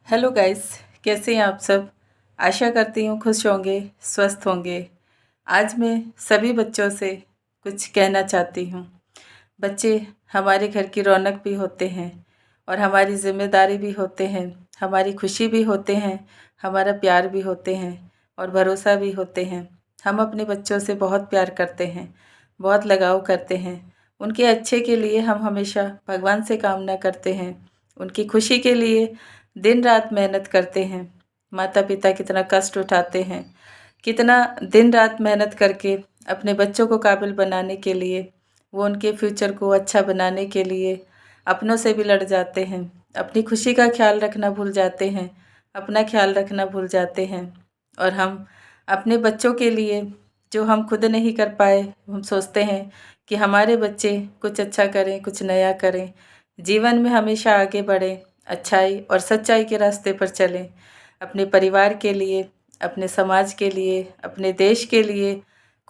Hello guys. कैसे हैं आप सब। आशा करती हूँ खुश होंगे, स्वस्थ होंगे। आज मैं सभी बच्चों से कुछ कहना चाहती हूँ। बच्चे हमारे घर की रौनक भी होते हैं और हमारी ज़िम्मेदारी भी होते हैं, हमारी खुशी भी होते हैं, हमारा प्यार भी होते हैं और भरोसा भी होते हैं। हम अपने बच्चों से बहुत प्यार करते हैं, बहुत लगाव करते हैं। उनके अच्छे के लिए हम हमेशा भगवान से कामना करते हैं। उनकी खुशी के लिए दिन रात मेहनत करते हैं। माता पिता कितना कष्ट उठाते हैं, कितना दिन रात मेहनत करके अपने बच्चों को काबिल बनाने के लिए, वो उनके फ्यूचर को अच्छा बनाने के लिए अपनों से भी लड़ जाते हैं। अपनी खुशी का ख्याल रखना भूल जाते हैं, अपना ख्याल रखना भूल जाते हैं। और हम अपने बच्चों के लिए जो हम खुद नहीं कर पाए, हम सोचते हैं कि हमारे बच्चे कुछ अच्छा करें, कुछ नया करें, जीवन में हमेशा आगे बढ़ें, अच्छाई और सच्चाई के रास्ते पर चलें। अपने परिवार के लिए, अपने समाज के लिए, अपने देश के लिए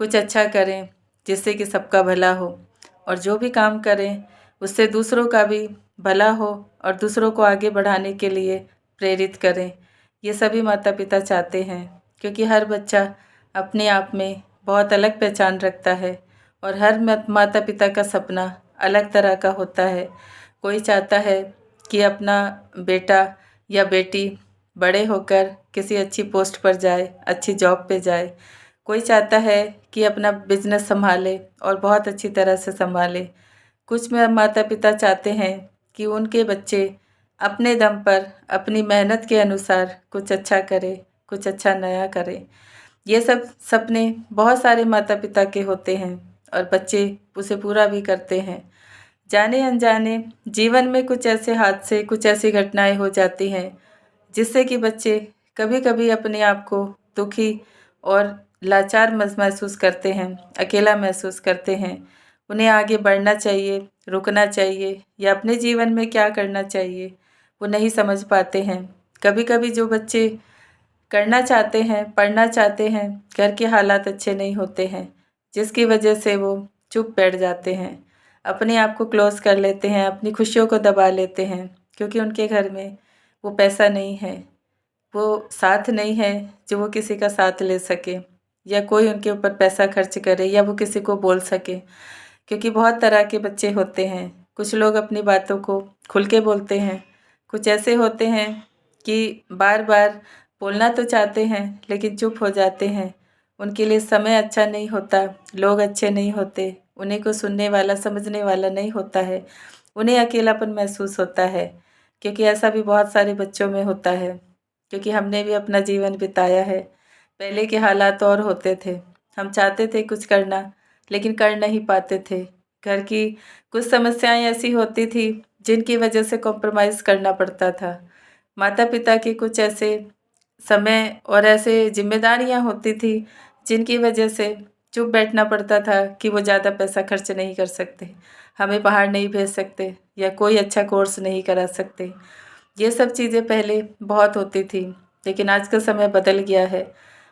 कुछ अच्छा करें जिससे कि सबका भला हो। और जो भी काम करें उससे दूसरों का भी भला हो और दूसरों को आगे बढ़ाने के लिए प्रेरित करें। ये सभी माता पिता चाहते हैं, क्योंकि हर बच्चा अपने आप में बहुत अलग पहचान रखता है और हर माता पिता का सपना अलग तरह का होता है। कोई चाहता है कि अपना बेटा या बेटी बड़े होकर किसी अच्छी पोस्ट पर जाए, अच्छी जॉब पे जाए। कोई चाहता है कि अपना बिजनेस संभाले और बहुत अच्छी तरह से संभाले। कुछ में माता पिता चाहते हैं कि उनके बच्चे अपने दम पर अपनी मेहनत के अनुसार कुछ अच्छा करे, कुछ अच्छा नया करे। ये सब सपने बहुत सारे माता पिता के होते हैं और बच्चे उसे पूरा भी करते हैं। जाने अनजाने जीवन में कुछ ऐसे हादसे, कुछ ऐसी घटनाएं हो जाती हैं जिससे कि बच्चे कभी कभी अपने आप को दुखी और लाचार महसूस करते हैं, अकेला महसूस करते हैं। उन्हें आगे बढ़ना चाहिए, रुकना चाहिए या अपने जीवन में क्या करना चाहिए वो नहीं समझ पाते हैं। कभी कभी जो बच्चे करना चाहते हैं, पढ़ना चाहते हैं, घर के हालात अच्छे नहीं होते हैं, जिसकी वजह से वो चुप बैठ जाते हैं, अपने आप को क्लोज़ कर लेते हैं, अपनी खुशियों को दबा लेते हैं, क्योंकि उनके घर में वो पैसा नहीं है, वो साथ नहीं है जो वो किसी का साथ ले सके या कोई उनके ऊपर पैसा खर्च करे या वो किसी को बोल सके। क्योंकि बहुत तरह के बच्चे होते हैं। कुछ लोग अपनी बातों को खुल के बोलते हैं, कुछ ऐसे होते हैं कि बार बार बोलना तो चाहते हैं लेकिन चुप हो जाते हैं। उनके लिए समय अच्छा नहीं होता, लोग अच्छे नहीं होते, उन्हें को सुनने वाला, समझने वाला नहीं होता है, उन्हें अकेलापन महसूस होता है। क्योंकि ऐसा भी बहुत सारे बच्चों में होता है, क्योंकि हमने भी अपना जीवन बिताया है। पहले के हालात और होते थे, हम चाहते थे कुछ करना लेकिन कर नहीं पाते थे। घर की कुछ समस्याएं ऐसी होती थी जिनकी वजह से कॉम्प्रोमाइज़ करना पड़ता था। माता पिता के कुछ ऐसे समय और ऐसे जिम्मेदारियां होती थी जिनकी वजह से चुप बैठना पड़ता था कि वो ज़्यादा पैसा खर्च नहीं कर सकते, हमें बाहर नहीं भेज सकते या कोई अच्छा कोर्स नहीं करा सकते। ये सब चीज़ें पहले बहुत होती थी, लेकिन आज का समय बदल गया है।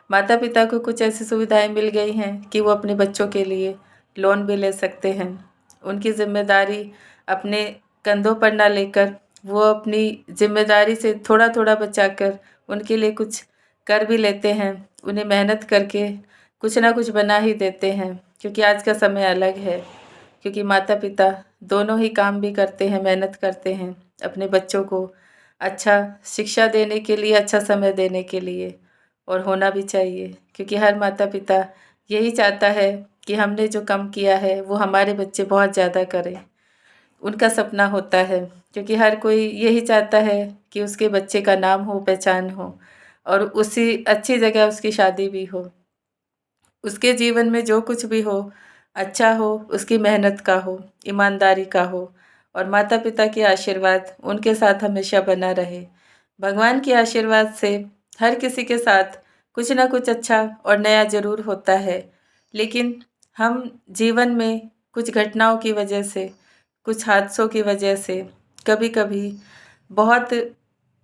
माता पिता को कुछ ऐसी सुविधाएं मिल गई हैं कि वो अपने बच्चों के लिए लोन भी ले सकते हैं। उनकी ज़िम्मेदारी अपने कंधों पर ना लेकर वो अपनी ज़िम्मेदारी से थोड़ा थोड़ा बचाकर उनके लिए कुछ कर भी लेते हैं। उन्हें मेहनत करके कुछ ना कुछ बना ही देते हैं, क्योंकि आज का समय अलग है। क्योंकि माता पिता दोनों ही काम भी करते हैं, मेहनत करते हैं अपने बच्चों को अच्छा शिक्षा देने के लिए, अच्छा समय देने के लिए। और होना भी चाहिए, क्योंकि हर माता पिता यही चाहता है कि हमने जो कम किया है वो हमारे बच्चे बहुत ज़्यादा करें। उनका सपना होता है, क्योंकि हर कोई यही चाहता है कि उसके बच्चे का नाम हो, पहचान हो और उसी अच्छी जगह उसकी शादी भी हो। उसके जीवन में जो कुछ भी हो अच्छा हो, उसकी मेहनत का हो, ईमानदारी का हो और माता पिता के आशीर्वाद उनके साथ हमेशा बना रहे। भगवान के आशीर्वाद से हर किसी के साथ कुछ ना कुछ अच्छा और नया ज़रूर होता है। लेकिन हम जीवन में कुछ घटनाओं की वजह से, कुछ हादसों की वजह से कभी कभी बहुत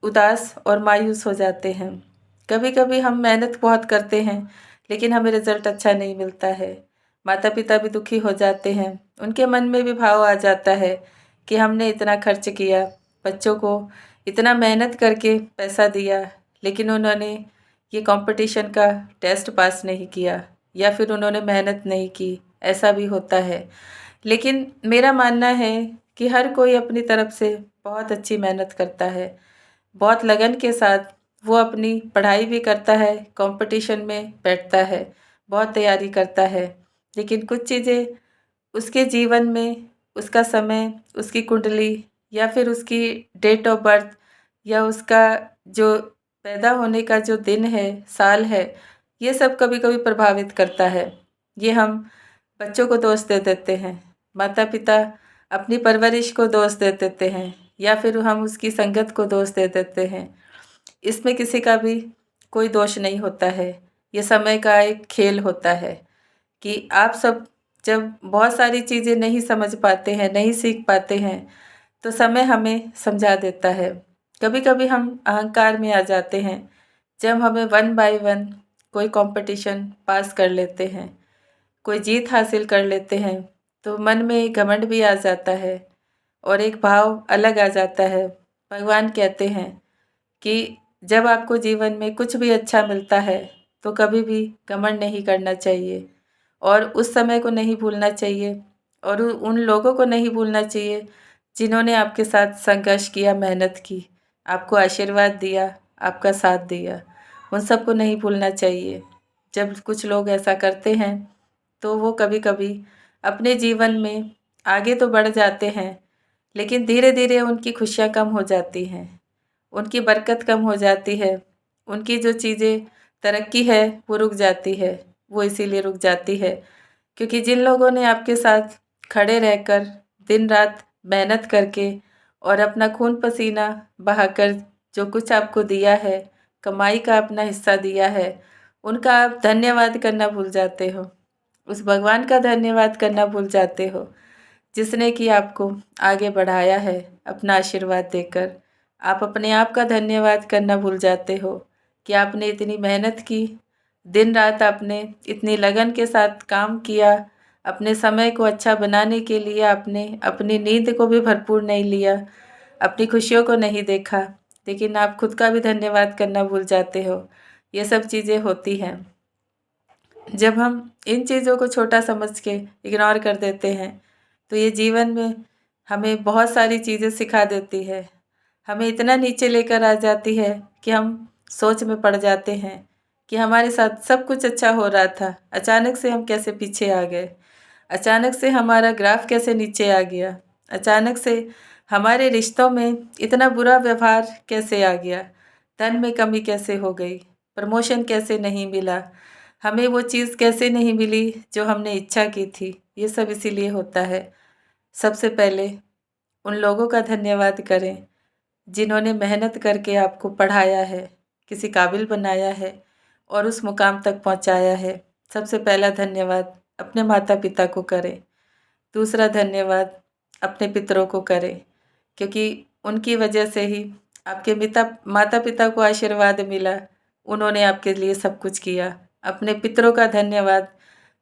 उदास और मायूस हो जाते हैं। कभी कभी हम मेहनत बहुत करते हैं लेकिन हमें रिज़ल्ट अच्छा नहीं मिलता है। माता पिता भी दुखी हो जाते हैं, उनके मन में भी भाव आ जाता है कि हमने इतना खर्च किया, बच्चों को इतना मेहनत करके पैसा दिया, लेकिन उन्होंने ये कंपटीशन का टेस्ट पास नहीं किया या फिर उन्होंने मेहनत नहीं की, ऐसा भी होता है। लेकिन मेरा मानना है कि हर कोई अपनी तरफ से बहुत अच्छी मेहनत करता है, बहुत लगन के साथ वो अपनी पढ़ाई भी करता है, कंपटीशन में बैठता है, बहुत तैयारी करता है। लेकिन कुछ चीज़ें उसके जीवन में, उसका समय, उसकी कुंडली या फिर उसकी डेट ऑफ बर्थ या उसका जो पैदा होने का जो दिन है, साल है, ये सब कभी-कभी प्रभावित करता है। ये हम बच्चों को दोष दे देते हैं, माता-पिता अपनी परवरिश को दोष दे देते हैं या फिर हम उसकी संगत को दोष दे देते हैं। इसमें किसी का भी कोई दोष नहीं होता है। ये समय का एक खेल होता है कि आप सब जब बहुत सारी चीज़ें नहीं समझ पाते हैं, नहीं सीख पाते हैं, तो समय हमें समझा देता है। कभी-कभी हम अहंकार में आ जाते हैं, जब हमें वन बाय वन कोई कंपटीशन पास कर लेते हैं, कोई जीत हासिल कर लेते हैं, तो मन में घमंड भी आ जाता है और एक भाव अलग आ जाता है। भगवान कहते हैं कि जब आपको जीवन में कुछ भी अच्छा मिलता है, तो कभी भी घमंड नहीं करना चाहिए और उस समय को नहीं भूलना चाहिए और उन लोगों को नहीं भूलना चाहिए जिन्होंने आपके साथ संघर्ष किया, मेहनत की, आपको आशीर्वाद दिया, आपका साथ दिया। उन सबको नहीं भूलना चाहिए। जब कुछ लोग ऐसा करते हैं, तो वो कभी-कभी अपने जीवन में आगे तो बढ़ जाते हैं, लेकिन धीरे-धीरे उनकी खुशियाँ कम हो जाती हैं, उनकी बरकत कम हो जाती है, उनकी जो चीज़ें तरक्की है वो रुक जाती है। वो इसीलिए रुक जाती है क्योंकि जिन लोगों ने आपके साथ खड़े रहकर दिन रात मेहनत करके और अपना खून पसीना बहाकर जो कुछ आपको दिया है, कमाई का अपना हिस्सा दिया है, उनका आप धन्यवाद करना भूल जाते हो। उस भगवान का धन्यवाद करना भूल जाते हो जिसने कि आपको आगे बढ़ाया है अपना आशीर्वाद देकर। आप अपने आप का धन्यवाद करना भूल जाते हो कि आपने इतनी मेहनत की, दिन रात आपने इतनी लगन के साथ काम किया, अपने समय को अच्छा बनाने के लिए आपने अपनी नींद को भी भरपूर नहीं लिया, अपनी खुशियों को नहीं देखा, लेकिन आप खुद का भी धन्यवाद करना भूल जाते हो। ये सब चीज़ें होती हैं। जब हम इन चीज़ों को छोटा समझ के इग्नोर कर देते हैं, तो ये जीवन में हमें बहुत सारी चीज़ें सिखा देती है। हमें इतना नीचे लेकर आ जाती है कि हम सोच में पड़ जाते हैं कि हमारे साथ सब कुछ अच्छा हो रहा था, अचानक से हम कैसे पीछे आ गए, अचानक से हमारा ग्राफ कैसे नीचे आ गया, अचानक से हमारे रिश्तों में इतना बुरा व्यवहार कैसे आ गया, धन में कमी कैसे हो गई, प्रमोशन कैसे नहीं मिला, हमें वो चीज़ कैसे नहीं मिली जो हमने इच्छा की थी। ये सब इसीलिए होता है। सबसे पहले उन लोगों का धन्यवाद करें जिन्होंने मेहनत करके आपको पढ़ाया है, किसी काबिल बनाया है और उस मुकाम तक पहुंचाया है। सबसे पहला धन्यवाद अपने माता-पिता को करें। दूसरा धन्यवाद अपने पितरों को करें क्योंकि उनकी वजह से ही आपके माता-पिता को आशीर्वाद मिला। उन्होंने आपके लिए सब कुछ किया। अपने पितरों का धन्यवाद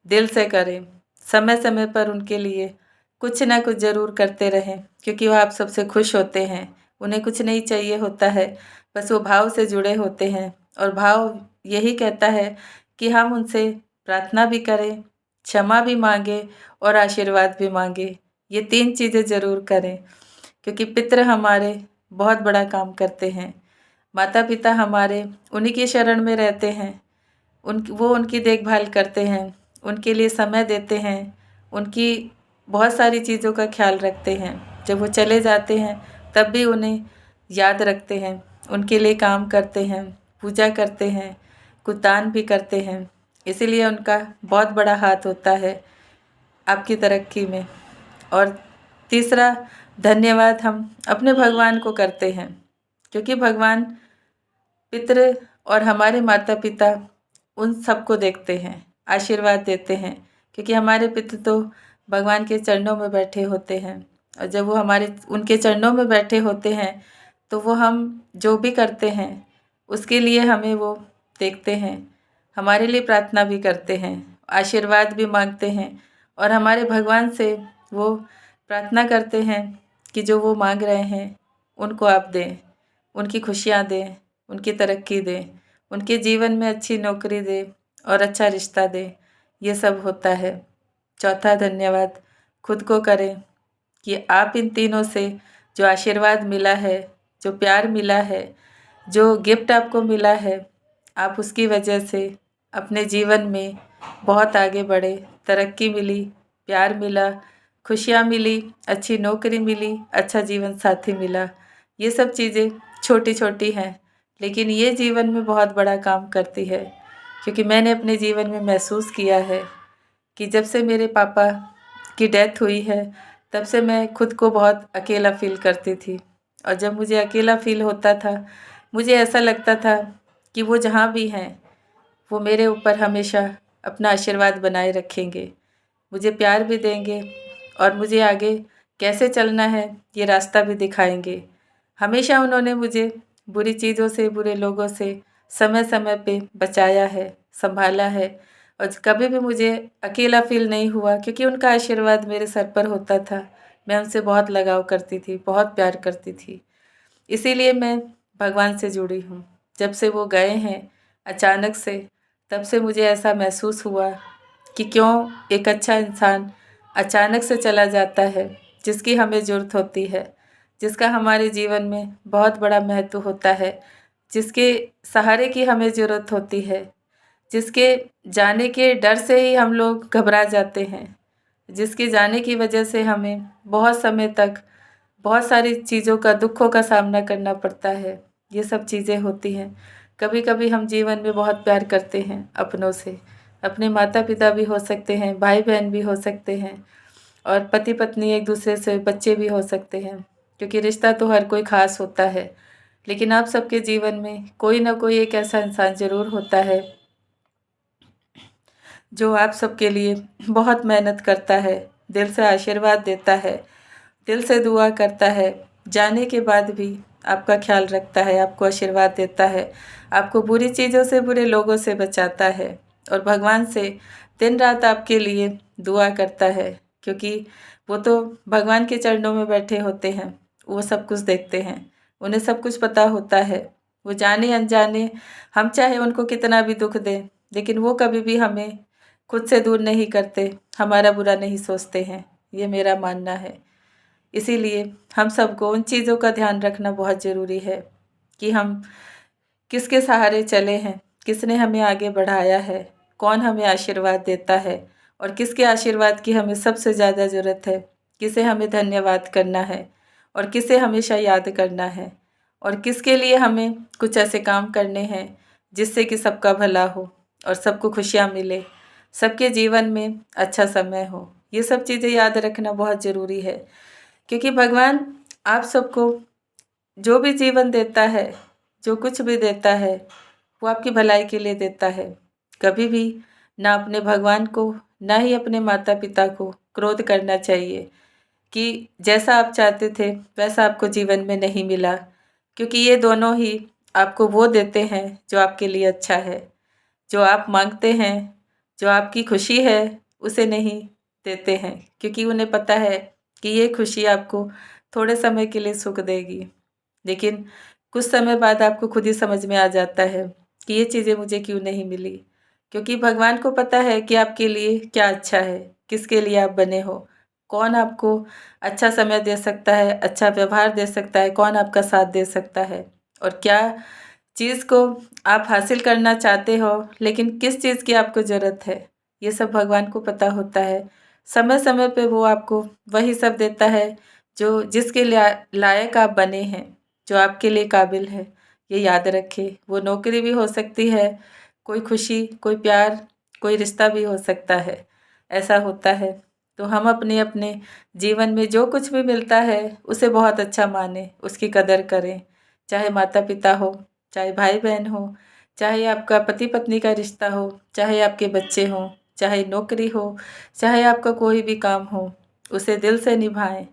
दिल से करें। समय-समय पर उनके लिए कुछ ना कुछ ज़रूर करते रहें क्योंकि वो आप सबसे खुश होते हैं। उन्हें कुछ नहीं चाहिए होता है, बस वो भाव से जुड़े होते हैं और भाव यही कहता है कि हम उनसे प्रार्थना भी करें, क्षमा भी माँगे और आशीर्वाद भी माँगे। ये 3 चीज़ें ज़रूर करें क्योंकि पितृ हमारे बहुत बड़ा काम करते हैं। माता-पिता हमारे उन्हीं की शरण में रहते हैं। वो उनकी देखभाल करते हैं, उनके लिए समय देते हैं, उनकी बहुत सारी चीज़ों का ख्याल रखते हैं। जब वो चले जाते हैं तब भी उन्हें याद रखते हैं, उनके लिए काम करते हैं, पूजा करते हैं, कुछ दान भी करते हैं। इसीलिए उनका बहुत बड़ा हाथ होता है आपकी तरक्की में। और तीसरा धन्यवाद हम अपने भगवान को करते हैं क्योंकि भगवान, पितृ और हमारे माता-पिता उन सबको देखते हैं, आशीर्वाद देते हैं क्योंकि हमारे पितृ तो भगवान के चरणों में बैठे होते हैं और जब वो हमारे उनके चरणों में बैठे होते हैं तो वो हम जो भी करते हैं उसके लिए हमें वो देखते हैं, हमारे लिए प्रार्थना भी करते हैं, आशीर्वाद भी मांगते हैं और हमारे भगवान से वो प्रार्थना करते हैं कि जो वो मांग रहे हैं उनको आप दें। उनकी खुशियाँ दें, उनकी तरक्की दें, उनके जीवन में अच्छी नौकरी दें और अच्छा रिश्ता दें। ये सब होता है। चौथा धन्यवाद खुद को करें कि आप इन तीनों से जो आशीर्वाद मिला है, जो प्यार मिला है, जो गिफ्ट आपको मिला है, आप उसकी वजह से अपने जीवन में बहुत आगे बढ़े, तरक्की मिली, प्यार मिला, खुशियाँ मिली, अच्छी नौकरी मिली, अच्छा जीवन साथी मिला। ये सब चीज़ें छोटी छोटी हैं, लेकिन ये जीवन में बहुत बड़ा काम करती है। क्योंकि मैंने अपने जीवन में महसूस किया है कि जब से मेरे पापा की डेथ हुई है, तब से मैं खुद को बहुत अकेला फ़ील करती थी। और जब मुझे अकेला फ़ील होता था, मुझे ऐसा लगता था कि वो जहाँ भी हैं, वो मेरे ऊपर हमेशा अपना आशीर्वाद बनाए रखेंगे, मुझे प्यार भी देंगे और मुझे आगे कैसे चलना है ये रास्ता भी दिखाएंगे। हमेशा उन्होंने मुझे बुरी चीज़ों से, बुरे लोगों से समय समय पे बचाया है, संभाला है और कभी भी मुझे अकेला फ़ील नहीं हुआ, क्योंकि उनका आशीर्वाद मेरे सर पर होता था। मैं उनसे बहुत लगाव करती थी, बहुत प्यार करती थी। इसीलिए मैं भगवान से जुड़ी हूँ। जब से वो गए हैं अचानक से, तब से मुझे ऐसा महसूस हुआ कि क्यों एक अच्छा इंसान अचानक से चला जाता है, जिसकी हमें ज़रूरत होती है, जिसका हमारे जीवन में बहुत बड़ा महत्व होता है, जिसके सहारे की हमें ज़रूरत होती है, जिसके जाने के डर से ही हम लोग घबरा जाते हैं, जिसके जाने की वजह से हमें बहुत समय तक बहुत सारी चीज़ों का, दुखों का सामना करना पड़ता है। ये सब चीज़ें होती हैं। कभी कभी हम जीवन में बहुत प्यार करते हैं अपनों से, अपने माता पिता भी हो सकते हैं, भाई बहन भी हो सकते हैं और पति पत्नी एक दूसरे से, बच्चे भी हो सकते हैं, क्योंकि रिश्ता तो हर कोई ख़ास होता है। लेकिन आप सबके जीवन में कोई ना कोई एक ऐसा इंसान ज़रूर होता है जो आप सबके लिए बहुत मेहनत करता है, दिल से आशीर्वाद देता है, दिल से दुआ करता है, जाने के बाद भी आपका ख्याल रखता है, आपको आशीर्वाद देता है, आपको बुरी चीज़ों से, बुरे लोगों से बचाता है और भगवान से दिन रात आपके लिए दुआ करता है। क्योंकि वो तो भगवान के चरणों में बैठे होते हैं, वो सब कुछ देखते हैं, उन्हें सब कुछ पता होता है। वो जाने अनजाने हम चाहे उनको कितना भी दुख दें, लेकिन वो कभी भी हमें खुद से दूर नहीं करते, हमारा बुरा नहीं सोचते हैं। ये मेरा मानना है। इसीलिए हम सबको उन चीज़ों का ध्यान रखना बहुत ज़रूरी है कि हम किसके सहारे चले हैं, किसने हमें आगे बढ़ाया है, कौन हमें आशीर्वाद देता है और किसके आशीर्वाद की हमें सबसे ज़्यादा ज़रूरत है, किसे हमें धन्यवाद करना है और किसे हमेशा याद करना है और किसके लिए हमें कुछ ऐसे काम करने हैं जिससे कि सबका भला हो और सबको खुशियाँ मिले, सबके जीवन में अच्छा समय हो। ये सब चीज़ें याद रखना बहुत ज़रूरी है, क्योंकि भगवान आप सबको जो भी जीवन देता है, जो कुछ भी देता है, वो आपकी भलाई के लिए देता है। कभी भी ना अपने भगवान को, ना ही अपने माता पिता को क्रोध करना चाहिए कि जैसा आप चाहते थे वैसा आपको जीवन में नहीं मिला, क्योंकि ये दोनों ही आपको वो देते हैं जो आपके लिए अच्छा है। जो आप मांगते हैं, जो आपकी खुशी है, उसे नहीं देते हैं, क्योंकि उन्हें पता है कि ये खुशी आपको थोड़े समय के लिए सुख देगी, लेकिन कुछ समय बाद आपको खुद ही समझ में आ जाता है कि ये चीज़ें मुझे क्यों नहीं मिली। क्योंकि भगवान को पता है कि आपके लिए क्या अच्छा है, किसके लिए आप बने हो, कौन आपको अच्छा समय दे सकता है, अच्छा व्यवहार दे सकता है, कौन आपका साथ दे सकता है और क्या चीज़ को आप हासिल करना चाहते हो, लेकिन किस चीज़ की आपको ज़रूरत है, ये सब भगवान को पता होता है। समय समय पे वो आपको वही सब देता है जो जिसके लायक आप बने हैं, जो आपके लिए काबिल है। ये याद रखें, वो नौकरी भी हो सकती है, कोई खुशी, कोई प्यार, कोई रिश्ता भी हो सकता है, ऐसा होता है। तो हम अपने अपने जीवन में जो कुछ भी मिलता है उसे बहुत अच्छा माने, उसकी कदर करें। चाहे माता पिता हो, चाहे भाई बहन हो, चाहे आपका पति पत्नी का रिश्ता हो, चाहे आपके बच्चे हों, चाहे नौकरी हो, चाहे आपका कोई भी काम हो, उसे दिल से निभाएं,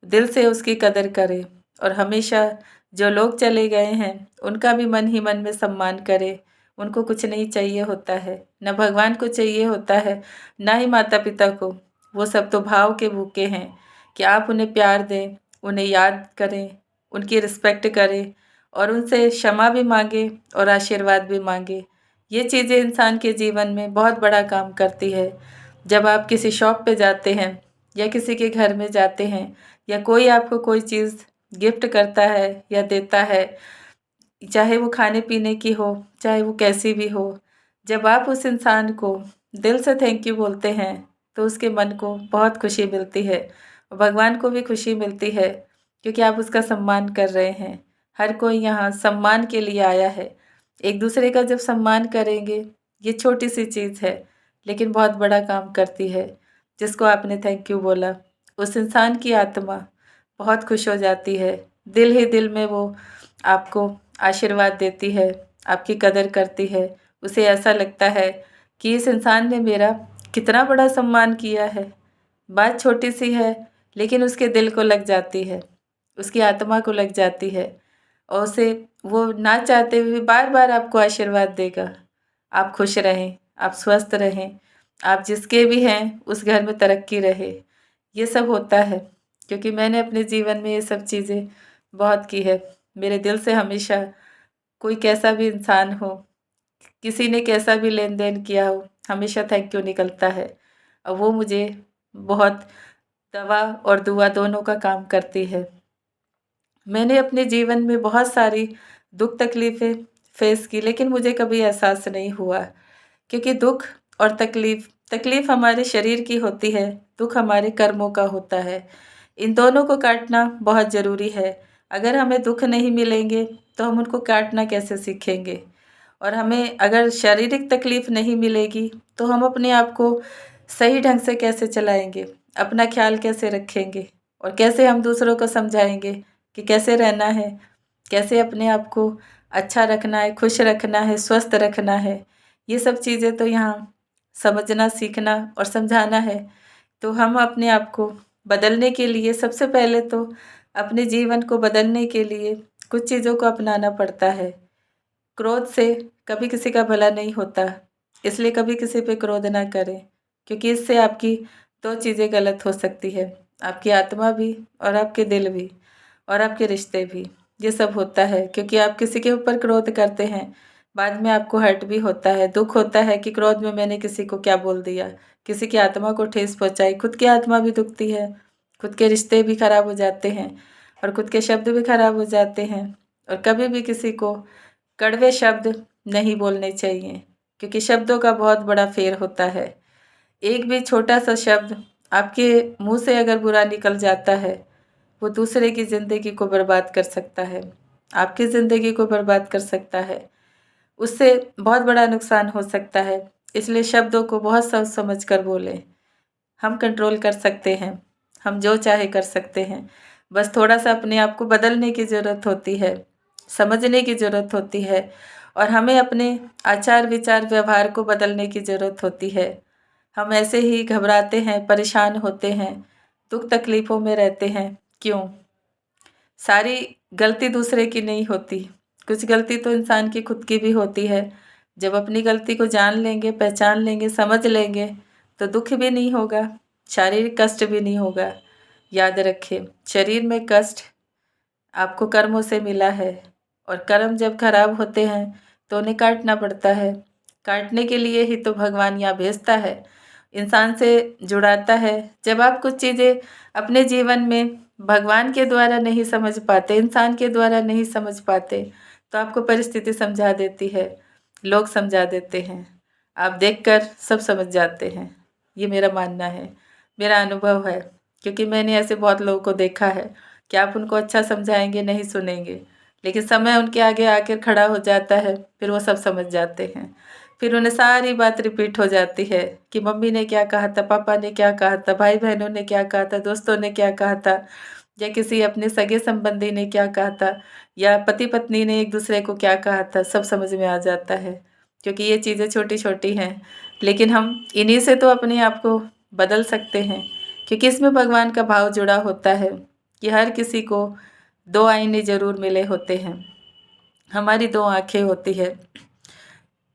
दिल से उसकी कदर करें और हमेशा जो लोग चले गए हैं उनका भी मन ही मन में सम्मान करें। उनको कुछ नहीं चाहिए होता है, न भगवान को चाहिए होता है, ना ही माता पिता को। वो सब तो भाव के भूखे हैं कि आप उन्हें प्यार दें, उन्हें याद करें, उनकी रिस्पेक्ट करें और उनसे क्षमा भी मांगे और आशीर्वाद भी मांगे। ये चीज़ें इंसान के जीवन में बहुत बड़ा काम करती है। जब आप किसी शॉप पे जाते हैं या किसी के घर में जाते हैं या कोई आपको कोई चीज़ गिफ्ट करता है या देता है, चाहे वो खाने पीने की हो, चाहे वो कैसी भी हो, जब आप उस इंसान को दिल से थैंक यू बोलते हैं तो उसके मन को बहुत खुशी मिलती है और भगवान को भी खुशी मिलती है, क्योंकि आप उसका सम्मान कर रहे हैं। हर कोई यहाँ सम्मान के लिए आया है। एक दूसरे का जब सम्मान करेंगे, ये छोटी सी चीज़ है लेकिन बहुत बड़ा काम करती है। जिसको आपने थैंक यू बोला, उस इंसान की आत्मा बहुत खुश हो जाती है। दिल ही दिल में वो आपको आशीर्वाद देती है, आपकी कदर करती है। उसे ऐसा लगता है कि इस इंसान ने मेरा कितना बड़ा सम्मान किया है। बात छोटी सी है लेकिन उसके दिल को लग जाती है, उसकी आत्मा को लग जाती है और उसे वो ना चाहते हुए बार बार आपको आशीर्वाद देगा। आप खुश रहें, आप स्वस्थ रहें, आप जिसके भी हैं उस घर में तरक्की रहे। ये सब होता है क्योंकि मैंने अपने जीवन में ये सब चीज़ें बहुत की है। मेरे दिल से हमेशा कोई कैसा भी इंसान हो, किसी ने कैसा भी लेन देन किया हो, हमेशा थैंक यू निकलता है और वो मुझे बहुत दवा और दुआ दोनों का काम करती है। मैंने अपने जीवन में बहुत सारी दुख तकलीफ़ें फेस की लेकिन मुझे कभी एहसास नहीं हुआ, क्योंकि दुख और तकलीफ़ हमारे शरीर की होती है, दुख हमारे कर्मों का होता है। इन दोनों को काटना बहुत ज़रूरी है। अगर हमें दुख नहीं मिलेंगे तो हम उनको काटना कैसे सीखेंगे? और हमें अगर शारीरिक तकलीफ़ नहीं मिलेगी तो हम अपने आप को सही ढंग से कैसे चलाएँगे? अपना ख़्याल कैसे रखेंगे? और कैसे हम दूसरों को समझाएँगे कि कैसे रहना है? कैसे अपने आप को अच्छा रखना है, खुश रखना है, स्वस्थ रखना है? ये सब चीज़ें तो यहाँ समझना, सीखना और समझाना है। तो हम अपने आप को बदलने के लिए सबसे पहले तो अपने जीवन को बदलने के लिए कुछ चीज़ों को अपनाना पड़ता है। क्रोध से कभी किसी का भला नहीं होता, इसलिए कभी किसी पे क्रोध ना करें, क्योंकि इससे आपकी 2 चीज़ें गलत हो सकती है, आपकी आत्मा भी और आपके दिल भी और आपके रिश्ते भी। ये सब होता है क्योंकि आप किसी के ऊपर क्रोध करते हैं, बाद में आपको हर्ट भी होता है, दुःख होता है कि क्रोध में मैंने किसी को क्या बोल दिया, किसी की आत्मा को ठेस पहुँचाई, खुद की आत्मा भी दुखती है, खुद के रिश्ते भी खराब हो जाते हैं और खुद के शब्द भी खराब हो जाते हैं। और कभी भी किसी को कड़वे शब्द नहीं बोलने चाहिए, क्योंकि शब्दों का बहुत बड़ा फेर होता है। एक भी छोटा-सा शब्द आपके मुँह से अगर बुरा निकल जाता है, वो दूसरे की ज़िंदगी को बर्बाद कर सकता है, आपकी ज़िंदगी को बर्बाद कर सकता है। उससे बहुत बड़ा नुकसान हो सकता है, इसलिए शब्दों को बहुत सोच समझ कर बोलें। हम कंट्रोल कर सकते हैं, हम जो चाहे कर सकते हैं। बस थोड़ा-सा अपने आप को बदलने की ज़रूरत होती है, समझने की ज़रूरत होती है और हमें अपने आचार, विचार, व्यवहार को बदलने की ज़रूरत होती है। हम ऐसे ही घबराते हैं, परेशान होते हैं, दुःख तकलीफ़ों में रहते हैं, क्यों? सारी गलती दूसरे की नहीं होती, कुछ गलती तो इंसान की खुद की भी होती है। जब अपनी गलती को जान लेंगे, पहचान लेंगे, समझ लेंगे, तो दुःख भी नहीं होगा, शारीरिक कष्ट भी नहीं होगा। याद रखें, शरीर में कष्ट आपको कर्मों से मिला है और कर्म जब खराब होते हैं तो उन्हें काटना पड़ता है। काटने के लिए ही तो भगवान यहाँ भेजता है, इंसान से जुड़ाता है। जब आप कुछ चीज़ें अपने जीवन में भगवान के द्वारा नहीं समझ पाते, इंसान के द्वारा नहीं समझ पाते, तो आपको परिस्थिति समझा देती है, लोग समझा देते हैं। आप देखकर सब समझ जाते हैं, ये मेरा मानना है, मेरा अनुभव है, क्योंकि मैंने ऐसे बहुत लोगों को देखा है कि आप उनको अच्छा समझाएँगे, नहीं सुनेंगे, लेकिन समय उनके आगे आकर खड़ा हो जाता है, फिर वो सब समझ जाते हैं। फिर उन्हें सारी बात रिपीट हो जाती है कि मम्मी ने क्या कहा था, पापा ने क्या कहा था, भाई-बहनों ने क्या कहा था, दोस्तों ने क्या कहा था या किसी अपने सगे संबंधी ने क्या कहा था या पति-पत्नी ने एक-दूसरे को क्या कहा था, सब समझ में आ जाता है। क्योंकि ये चीज़ें छोटी-छोटी हैं, लेकिन हम इन्हीं से तो अपने आप को बदल सकते हैं, क्योंकि इसमें भगवान का भाव जुड़ा होता है कि हर किसी को 2 आईने ज़रूर मिले होते हैं। हमारी 2 आँखें होती है।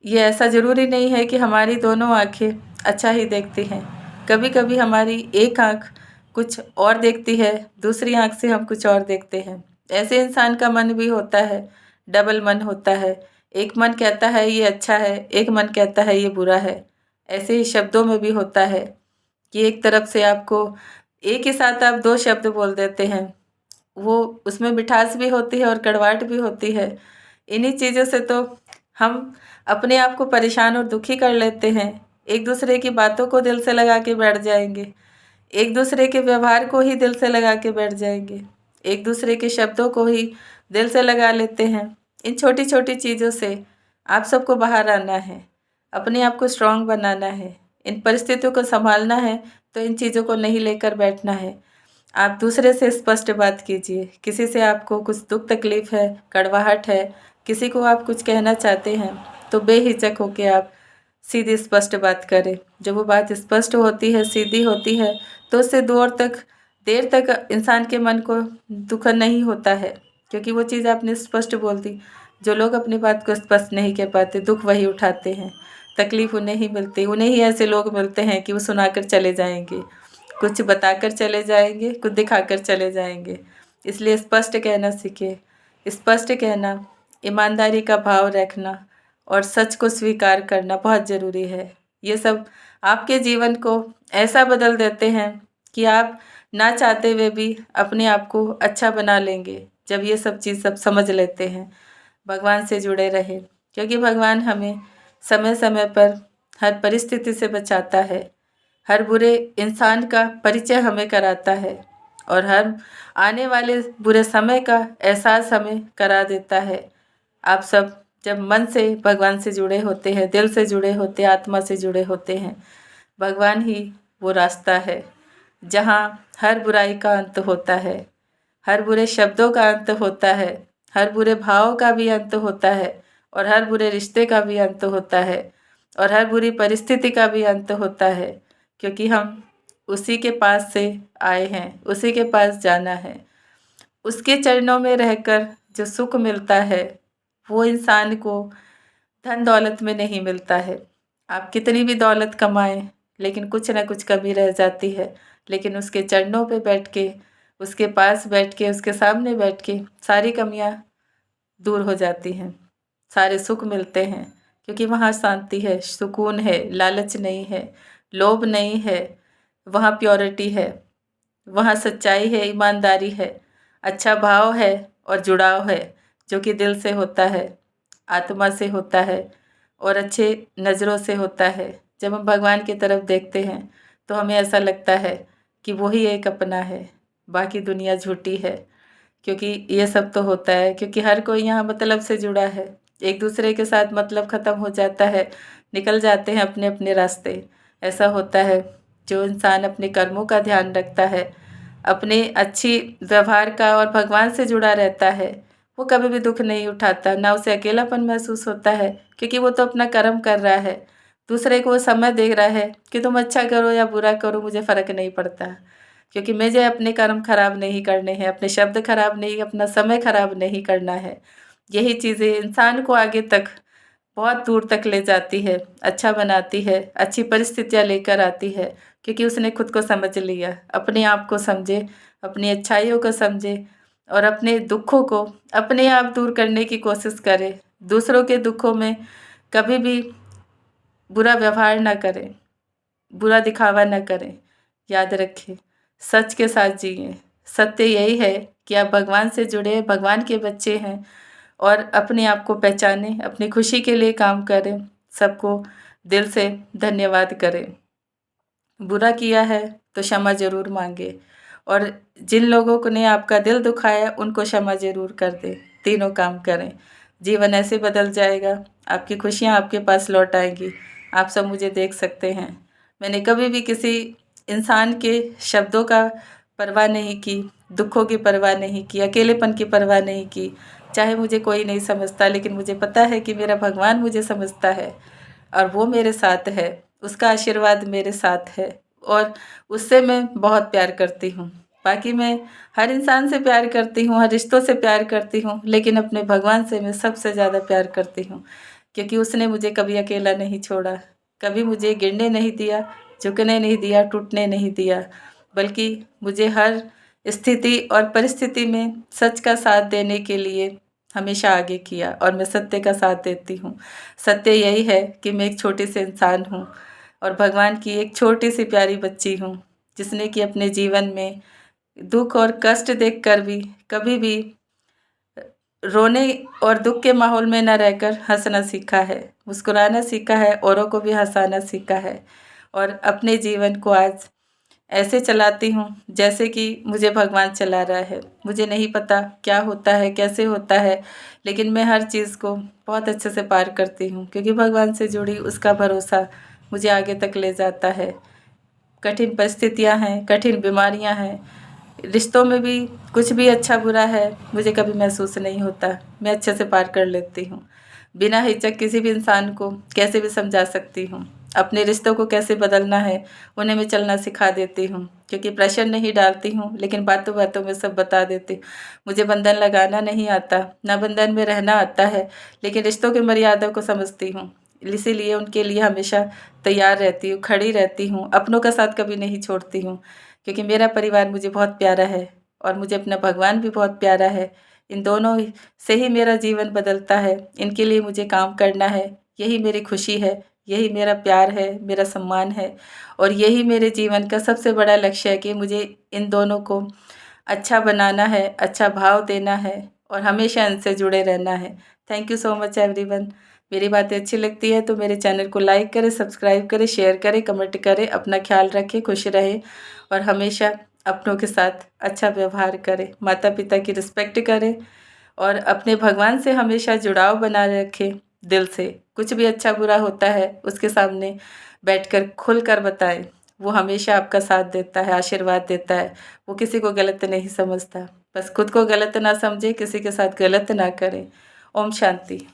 ये ऐसा ज़रूरी नहीं है कि हमारी दोनों आँखें अच्छा ही देखती हैं। कभी-कभी हमारी एक आँख कुछ और देखती है, दूसरी आँख से हम कुछ और देखते हैं। ऐसे इंसान का मन भी होता है, डबल मन होता है। एक मन कहता है ये अच्छा है, एक मन कहता है ये बुरा है। ऐसे ही शब्दों में भी होता है कि एक तरफ से आपको एक ही साथ आप 2 शब्द बोल देते हैं, वो उसमें मिठास भी होती है और कड़वाहट भी होती है। इन्हीं चीज़ों से तो हम अपने आप को परेशान और दुखी कर लेते हैं। एक दूसरे की बातों को दिल से लगा के बैठ जाएंगे, एक दूसरे के व्यवहार को ही दिल से लगा के बैठ जाएंगे, एक दूसरे के शब्दों को ही दिल से लगा लेते हैं। इन छोटी छोटी चीज़ों से आप सबको बाहर आना है, अपने आप को स्ट्रांग बनाना है, इन परिस्थितियों को संभालना है। तो इन चीज़ों को नहीं लेकर बैठना है। आप दूसरे से स्पष्ट बात कीजिए। किसी से आपको कुछ दुख तकलीफ है, कड़वाहट है, किसी को आप कुछ कहना चाहते हैं तो बेहिचक होके आप सीधी स्पष्ट बात करें। जब वो बात स्पष्ट होती है, सीधी होती है, तो उससे देर तक इंसान के मन को दुख नहीं होता है, क्योंकि वो चीज़ आपने स्पष्ट बोल दी। जो लोग अपनी बात को स्पष्ट नहीं कह पाते, दुख वही उठाते हैं, तकलीफ उन्हें ही मिलती। उन्हें ही ऐसे लोग मिलते हैं कि वो सुनाकर चले जाएंगे, कुछ बताकर चले जाएंगे, कुछ दिखाकर चले जाएंगे। इसलिए स्पष्ट कहना सीखें। स्पष्ट कहना, ईमानदारी का भाव रखना और सच को स्वीकार करना बहुत ज़रूरी है। ये सब आपके जीवन को ऐसा बदल देते हैं कि आप ना चाहते हुए भी अपने आप को अच्छा बना लेंगे, जब ये सब चीज़ सब समझ लेते हैं। भगवान से जुड़े रहें, क्योंकि भगवान हमें समय समय पर हर परिस्थिति से बचाता है, हर बुरे इंसान का परिचय हमें कराता है और हर आने वाले बुरे समय का एहसास हमें करा देता है। आप सब जब मन से भगवान से जुड़े होते हैं, दिल से जुड़े होते हैं, आत्मा से जुड़े होते हैं, भगवान ही वो रास्ता है जहाँ हर बुराई का अंत होता है, हर बुरे शब्दों का अंत होता है, हर बुरे भावों का भी अंत होता है और हर बुरे रिश्ते का भी अंत होता है और हर बुरी परिस्थिति का भी अंत होता है, क्योंकि हम उसी के पास से आए हैं, उसी के पास जाना है। उसके चरणों में रहकर जो सुख मिलता है वो इंसान को धन दौलत में नहीं मिलता है। आप कितनी भी दौलत कमाएं, लेकिन कुछ ना कुछ कमी रह जाती है। लेकिन उसके चरणों पे बैठ के, उसके पास बैठ के, उसके सामने बैठ के सारी कमियां दूर हो जाती हैं, सारे सुख मिलते हैं, क्योंकि वहाँ शांति है, सुकून है, लालच नहीं है, लोभ नहीं है, वहाँ प्योरिटी है, वहाँ सच्चाई है, ईमानदारी है, अच्छा भाव है और जुड़ाव है, जो कि दिल से होता है, आत्मा से होता है और अच्छे नज़रों से होता है। जब हम भगवान की तरफ देखते हैं तो हमें ऐसा लगता है कि वही एक अपना है, बाकी दुनिया झूठी है। क्योंकि ये सब तो होता है, क्योंकि हर कोई यहाँ मतलब से जुड़ा है। एक दूसरे के साथ मतलब ख़त्म हो जाता है, निकल जाते हैं अपने अपने रास्ते। ऐसा होता है, जो इंसान अपने कर्मों का ध्यान रखता है, अपने अच्छी व्यवहार का और भगवान से जुड़ा रहता है, वो कभी भी दुख नहीं उठाता, ना उसे अकेलापन महसूस होता है, क्योंकि वो तो अपना कर्म कर रहा है। दूसरे को वो समय दे रहा है कि तुम अच्छा करो या बुरा करो, मुझे फ़र्क नहीं पड़ता, क्योंकि मुझे अपने कर्म खराब नहीं करने हैं, अपने शब्द खराब नहीं, अपना समय खराब नहीं करना है। यही चीज़ें इंसान को आगे तक बहुत दूर तक ले जाती है, अच्छा बनाती है, अच्छी परिस्थितियाँ लेकर आती है, क्योंकि उसने खुद को समझ लिया, अपने आप को समझे, अपनी अच्छाइयों को समझे और अपने दुखों को अपने आप दूर करने की कोशिश करे। दूसरों के दुखों में कभी भी बुरा व्यवहार ना करें, बुरा दिखावा ना करें। याद रखें, सच के साथ जिएं। सत्य यही है कि आप भगवान से जुड़े, भगवान के बच्चे हैं और अपने आप को पहचानें, अपनी खुशी के लिए काम करें, सबको दिल से धन्यवाद करें। बुरा किया है तो क्षमा ज़रूर मांगे और जिन लोगों को ने आपका दिल दुखाया उनको क्षमा ज़रूर कर दें। तीनों काम करें, जीवन ऐसे बदल जाएगा, आपकी खुशियाँ आपके पास लौट आएंगी। आप सब मुझे देख सकते हैं, मैंने कभी भी किसी इंसान के शब्दों का परवाह नहीं की, दुखों की परवाह नहीं की, अकेलेपन की परवाह नहीं की। चाहे मुझे कोई नहीं समझता, लेकिन मुझे पता है कि मेरा भगवान मुझे समझता है और वो मेरे साथ है, उसका आशीर्वाद मेरे साथ है और उससे मैं बहुत प्यार करती हूँ। बाकी मैं हर इंसान से प्यार करती हूँ, हर रिश्तों से प्यार करती हूँ, लेकिन अपने भगवान से मैं सबसे ज़्यादा प्यार करती हूँ, क्योंकि उसने मुझे कभी अकेला नहीं छोड़ा, कभी मुझे गिरने नहीं दिया, झुकने नहीं दिया, टूटने नहीं दिया, बल्कि मुझे हर स्थिति और परिस्थिति में सच का साथ देने के लिए हमेशा आगे किया और मैं सत्य का साथ देती हूँ। सत्य यही है कि मैं एक छोटी सी इंसान हूँ और भगवान की एक छोटी सी प्यारी बच्ची हूँ, जिसने कि अपने जीवन में दुख और कष्ट देखकर भी कभी भी रोने और दुख के माहौल में न रहकर हंसना सीखा है, मुस्कुराना सीखा है, औरों को भी हंसाना सीखा है और अपने जीवन को आज ऐसे चलाती हूँ जैसे कि मुझे भगवान चला रहा है। मुझे नहीं पता क्या होता है, कैसे होता है, लेकिन मैं हर चीज़ को बहुत अच्छे से पार करती हूँ, क्योंकि भगवान से जुड़ी उसका भरोसा मुझे आगे तक ले जाता है। कठिन परिस्थितियाँ हैं, कठिन बीमारियाँ हैं, रिश्तों में भी कुछ भी अच्छा बुरा है मुझे कभी महसूस नहीं होता, मैं अच्छे से पार कर लेती हूँ। बिना हिचक किसी भी इंसान को कैसे भी समझा सकती हूँ, अपने रिश्तों को कैसे बदलना है उन्हें मैं चलना सिखा देती हूँ, क्योंकि प्रेशर नहीं डालती हूँ लेकिन बातों बातों में सब बता देती हूँ। मुझे बंधन लगाना नहीं आता, ना बंधन में रहना आता है, लेकिन रिश्तों की मर्यादा को समझती हूँ, इसीलिए उनके लिए हमेशा तैयार रहती हूँ, खड़ी रहती हूँ, अपनों का साथ कभी नहीं छोड़ती हूँ, क्योंकि मेरा परिवार मुझे बहुत प्यारा है और मुझे अपना भगवान भी बहुत प्यारा है। इन दोनों से ही मेरा जीवन बदलता है, इनके लिए मुझे काम करना है, यही मेरी खुशी है, यही मेरा प्यार है, मेरा सम्मान है और यही मेरे जीवन का सबसे बड़ा लक्ष्य है कि मुझे इन दोनों को अच्छा बनाना है, अच्छा भाव देना है और हमेशा इनसे जुड़े रहना है। Thank you so much everyone. मेरी बातें अच्छी लगती है तो मेरे चैनल को लाइक करें, सब्सक्राइब करें, शेयर करें, कमेंट करें, अपना ख्याल रखें, खुश रहें और हमेशा अपनों के साथ अच्छा व्यवहार करें, माता पिता की रिस्पेक्ट करें और अपने भगवान से हमेशा जुड़ाव बनाए रखें दिल से। कुछ भी अच्छा बुरा होता है उसके सामने बैठकर खुलकर बताएं, वो हमेशा आपका साथ देता है, आशीर्वाद देता है, वो किसी को गलत नहीं समझता। बस खुद को गलत ना समझे, किसी के साथ गलत ना करें। ओम शांति।